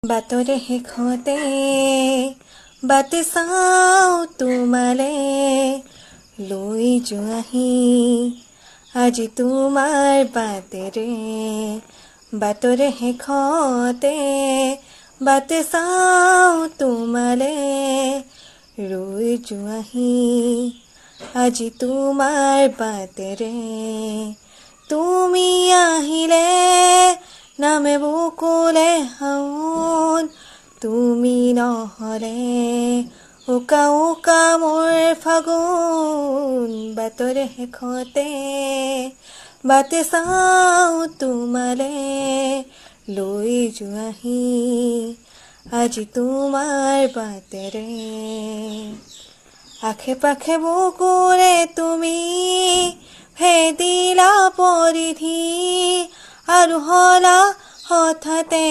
বাটৰে শেষতে বাট চাওঁ তোমালে লৈ যোৱাহি আজি তোমাৰ বাটেৰে বাটৰে শেষতে বাট চাওঁ তোমালে ৰৈ যোৱাহি আজি তোমাৰ বাটেৰে তুমি আহিলে নামে বুকুলে হাউন তুমি নহলে উকা উকা মোৰ ফাগুন বাটৰে শেষতে বাট চাওঁ তোমালে লৈ যোৱাহি আজি তোমাৰ বাটেৰে আশে পাশে বুকুৰে তুমি ভেদিলা পৰিধি আৰু হলা হঠাতে